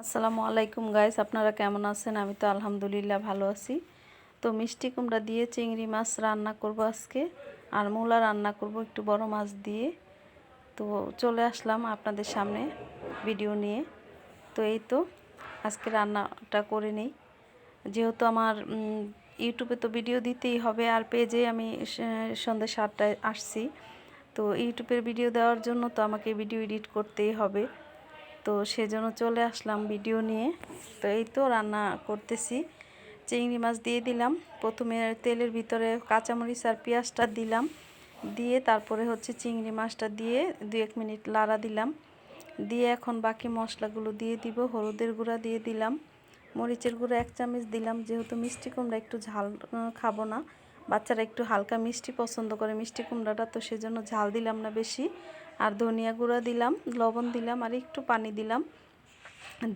আসসালামু আলাইকুম গাইস, আপনারা কেমন আছেন? আমি তো আলহামদুলিল্লাহ ভালো আছি। তো মিষ্টি কুমড়া দিয়ে চিংড়ি মাছ রান্না করব আজকে, আর মূলা রান্না করব একটু বড় মাছ দিয়ে। তো চলে আসলাম আপনাদের সামনে ভিডিও নিয়ে। তো এই তো আজকে রান্নাটা করে নেই, যেহেতু আমার ইউটিউবে তো ভিডিও দিতেই হবে, আর পেজে আমি সন্ধ্যা 7টায় আসছি। তো ইউটিউবের ভিডিও দেওয়ার জন্য তো আমাকে ভিডিও এডিট করতেই হবে, তো সেজন্য চলে আসলাম ভিডিও নিয়ে। তো এই তো রান্না করতেছি। চিংড়ি মাছ দিয়ে দিলাম, প্রথমে তেলের ভিতরে কাঁচামরিচ আর পেঁয়াজটা দিলাম, দিয়ে তারপরে হচ্ছে চিংড়ি মাছটা দিয়ে 2-1 মিনিট লাড়া দিলাম। দিয়ে এখন বাকি মশলাগুলো দিয়ে দিব। হলুদের গুঁড়া দিয়ে দিলাম, মরিচের গুঁড়া 1 চামচ দিলাম, যেহেতু মিষ্টি কুমড়া একটু ঝাল খাবো না, বাচ্চারা একটু হালকা মিষ্টি পছন্দ করে মিষ্টি কুমড়াটা, তো সেজন্য ঝাল দিলাম না বেশি। আর ধনিয়া গুঁড়া দিলাম, লবণ দিলাম, আর একটু পানি দিলাম।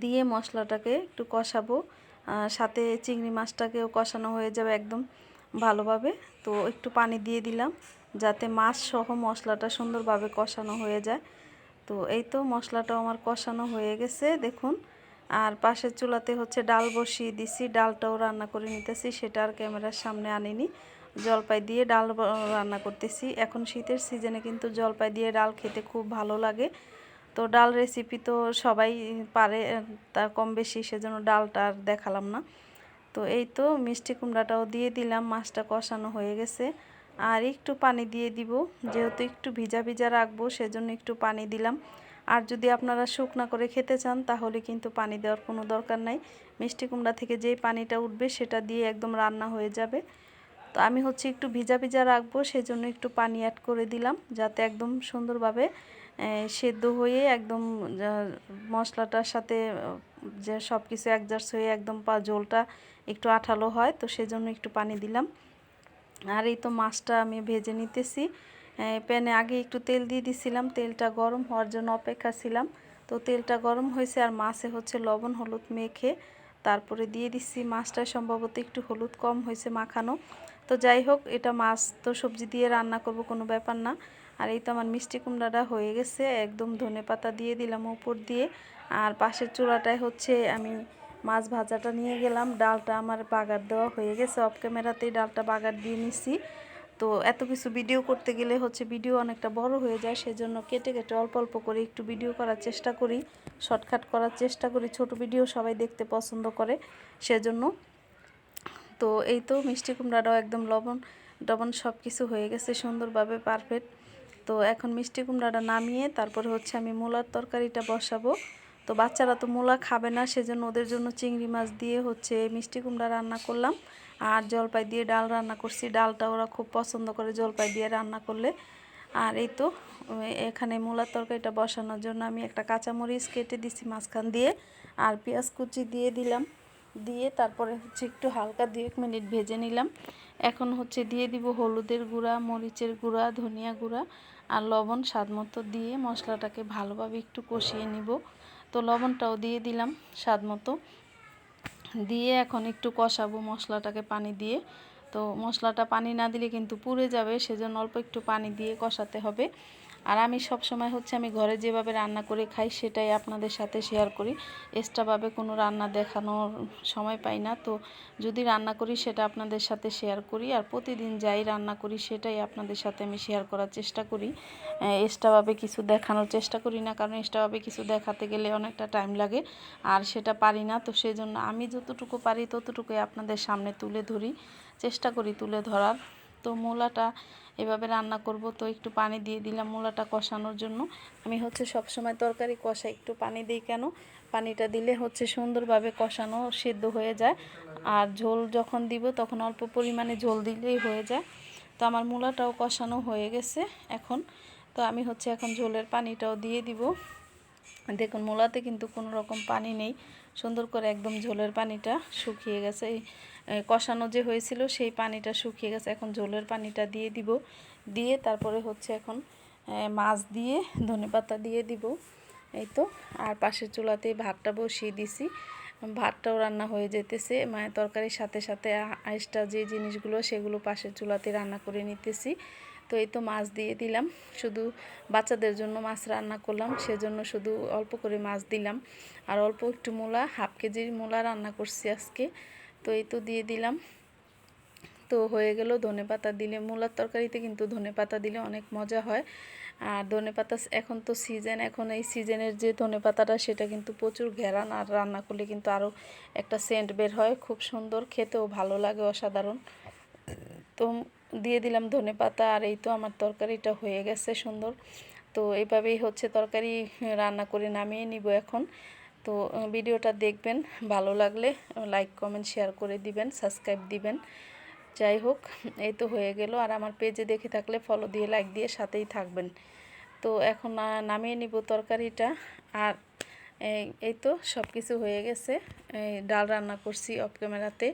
দিয়ে মশলাটাকে একটু কষাবো, সাথে চিংড়ি মাছটাকেও কষানো হয়ে যাবে একদম ভালোভাবে। তো একটু পানি দিয়ে দিলাম যাতে মাছ সহ মশলাটা সুন্দরভাবে কষানো হয়ে যায়। তো এই তো মশলাটাও আমার কষানো হয়ে গেছে দেখুন। আর পাশের চুলাতে হচ্ছে ডাল বসিয়ে দিছি, ডালটাও রান্না করে নিতেছি, সেটা আর ক্যামেরার সামনে আনিনি। জলপাই দিয়ে ডাল রান্না করতেছি। এখন শীতের সিজনে কিন্তু জলপাই দিয়ে ডাল খেতে খুব ভালো লাগে। তো ডাল রেসিপি তো সবাই পারে, তা কম বেশি, সেজন্য ডালটা আর দেখালাম না। তো এই তো মিষ্টি কুমড়াটাও দিয়ে দিলাম, মাছটা কষানো হয়ে গেছে। আর একটু পানি দিয়ে দিব, যেহেতু একটু ভিজা ভিজা রাখবো সেজন্য একটু পানি দিলাম। আর যদি আপনারা শুকনা করে খেতে চান তাহলে কিন্তু পানি দেওয়ার কোনো দরকার নাই, মিষ্টি কুমড়া থেকে যেই পানিটা উঠবে সেটা দিয়ে একদম রান্না হয়ে যাবে। তো আমি হচ্ছে একটু ভিজা ভিজা রাখবো, সেজন্য একটু পানি অ্যাড করে দিলাম, যাতে একদম সুন্দরভাবে সেদ্ধ হয়ে একদম মশলাটার সাথে যে সব কিছু অ্যাডজাস্ট হয়ে একদম ঝোলটা একটু আঠালো হয়, তো সেজন্য একটু পানি দিলাম। আর এই তো মাছটা আমি ভেজে নিতেছি। প্যানে আগে একটু তেল দিয়ে দিছিলাম, তেলটা গরম হওয়ার জন্য অপেক্ষা ছিলাম। তো তেলটা গরম হয়েছে, আর মাছে হচ্ছে লবণ হলুদ মেখে তারপরে দিয়ে দিচ্ছি। মাছটা সম্ভবত একটু হলুদ কম হয়েছে মাখানো, তো যাই হোক, এটা মাছ তো সবজি দিয়ে রান্না করব, কোনো ব্যাপার না। আর এই তো আমার মিষ্টি কুমড়াটা হয়ে গেছে, একদম ধনেপাতা দিয়ে দিলাম উপর দিয়ে। আর পাশের চুলাটায় হচ্ছে আমি মাছ ভাজাটা নিয়ে গেলাম, ডালটা আমার বাগার দেওয়া হয়ে গেছে, অফ ক্যামেরাতেই ডালটা বাগার দিয়ে নিছি। তো এত কিছু ভিডিও করতে গেলে হচ্ছে ভিডিও অনেকটা বড় হয়ে যায়, সেজন্য কেটে কেটে অল্প অল্প করে একটু ভিডিও করার চেষ্টা করি, শর্টকাট করার চেষ্টা করি। ছোট ভিডিও সবাই দেখতে পছন্দ করে, সেজন্য। তো এই তো মিষ্টি কুমড়াটাও একদম লবণ টবণ সব কিছু হয়ে গেছে সুন্দরভাবে পারফেক্ট। তো এখন মিষ্টি কুমড়াটা নামিয়ে তারপরে হচ্ছে আমি মূলার তরকারিটা বসাবো। তো বাচ্চারা তো মূলা খাবে না, সেজন্য ওদের জন্য চিংড়ি মাছ দিয়ে হচ্ছে মিষ্টি কুমড়া রান্না করলাম, আর জলপাই দিয়ে ডাল রান্না করছি। ডালটা ওরা খুব পছন্দ করে জলপাই দিয়ে রান্না করলে। আর এই তো এখানে মূলার তরকারিটা বসানোর জন্য আমি একটা কাঁচামরিচ কেটে দিছি মাঝখান দিয়ে, আর পেঁয়াজ কুচি দিয়ে দিলাম। দিয়ে তারপরে হচ্ছে একটু হালকা 2-1 মিনিট ভেজে নিলাম। এখন হচ্ছে দিয়ে দিব হলুদের গুঁড়া, মরিচের গুঁড়া, ধনিয়া গুঁড়া আর লবণ স্বাদ মতো দিয়ে মশলাটাকে ভালোভাবে একটু কষিয়ে নিব। তো লবণটাও দিয়ে দিলাম স্বাদ মতো, দিয়ে এখন একটু কষাবো মশলাটাকে পানি দিয়ে। তো মশলাটা পানি না দিলে কিন্তু পুড়ে যাবে, সেজন্য অল্প একটু পানি দিয়ে কষাতে হবে। আর আমি সব সময় হচ্ছে আমি ঘরে যেভাবে রান্না করে খাই সেটাই আপনাদের সাথে শেয়ার করি, এক্সট্রাভাবে কোনো রান্না দেখানোর সময় পাই না। তো যদি রান্না করি সেটা আপনাদের সাথে শেয়ার করি, আর প্রতিদিন যাই রান্না করি সেটাই আপনাদের সাথে আমি শেয়ার করার চেষ্টা করি। এক্সট্রাভাবে কিছু দেখানোর চেষ্টা করি না, কারণ এক্সট্রাভাবে কিছু দেখাতে গেলে অনেকটা টাইম লাগে, আর সেটা পারি না। তো সেই জন্য আমি যতটুকু পারি ততটুকুই আপনাদের সামনে তুলে ধরি, চেষ্টা করি তুলে ধরার। তো মূলাটা এভাবে রান্না করব, তো একটু পানি দিয়ে দিলাম মূলাটা কষানোর জন্য। আমি হচ্ছে সব সময় তরকারি কষা একটু পানি দিই, কেন পানিটা দিলে হচ্ছে সুন্দরভাবে কষানো সিদ্ধ হয়ে যায়, আর ঝোল যখন দিব তখন অল্প পরিমাণে ঝোল দিলেই হয়ে যায়। তো আমার মূলাটাও কষানো হয়ে গেছে এখন। তো আমি হচ্ছে এখন ঝোলের পানিটাও দিয়ে দিব। দেখুন মূলাতে কিন্তু কোনো রকম পানি নেই, সুন্দর করে একদম ঝোলের পানিটা শুকিয়ে গেছে। এই কষানো যে হয়েছিল সেই পানিটা শুকিয়ে গেছে, এখন ঝোলের পানিটা দিয়ে দিব। দিয়ে তারপরে হচ্ছে এখন মাছ দিয়ে ধনেপাতা দিয়ে দিব। এই তো, আর পাশের চুলাতেই ভাতটা বসিয়ে দিছি, ভাতটাও রান্না হয়ে যেতেছে, মানে তরকারির সাথে সাথে এক্সট্রা যে জিনিসগুলো সেগুলো পাশের চুলাতে রান্না করে নিতেছি। তো এই তো মাছ দিয়ে দিলাম, শুধু বাচ্চাদের জন্য মাছ রান্না করলাম, সেজন্য শুধু অল্প করে মাছ দিলাম। আর অল্প একটু মূলা, হাফ কেজির মূলা রান্না করছি আজকে। তো এই তো দিয়ে দিলাম। তো হয়ে গেল। ধনেপাতা দিলে, মূলার তরকারিতে কিন্তু ধনেপাতা দিলে অনেক মজা হয়। আর ধনেপাতা এখন তো সিজন, এখন এই সিজনের যে ধনেপাতাটা সেটা কিন্তু প্রচুর ঘেরান, আর রান্না করলে কিন্তু আরও একটা সেন্ট বের হয়, খুব সুন্দর, খেতেও ভালো লাগে, অসাধারণ। তো দিয়ে দিলাম ধনেপাতা, আর এই তো আমার তরকারিটা হয়ে গেছে সুন্দর। তো এইভাবেই হচ্ছে তরকারি রান্না করে নামিয়ে নিব এখন। তো ভিডিওটা দেখবেন, ভালো লাগলে লাইক কমেন্ট শেয়ার করে দিবেন, সাবস্ক্রাইব দিবেন। যাই হোক, এই তো হয়ে গেল। আর আমার পেজে দেখে থাকলে ফলো দিয়ে লাইক দিয়ে সাথেই থাকবেন। তো এখন নামিয়ে নিব তরকারিটা। আর এই তো সব কিছু হয়ে গেছে। ডাল রান্না করছি অফ ক্যামেরাতে।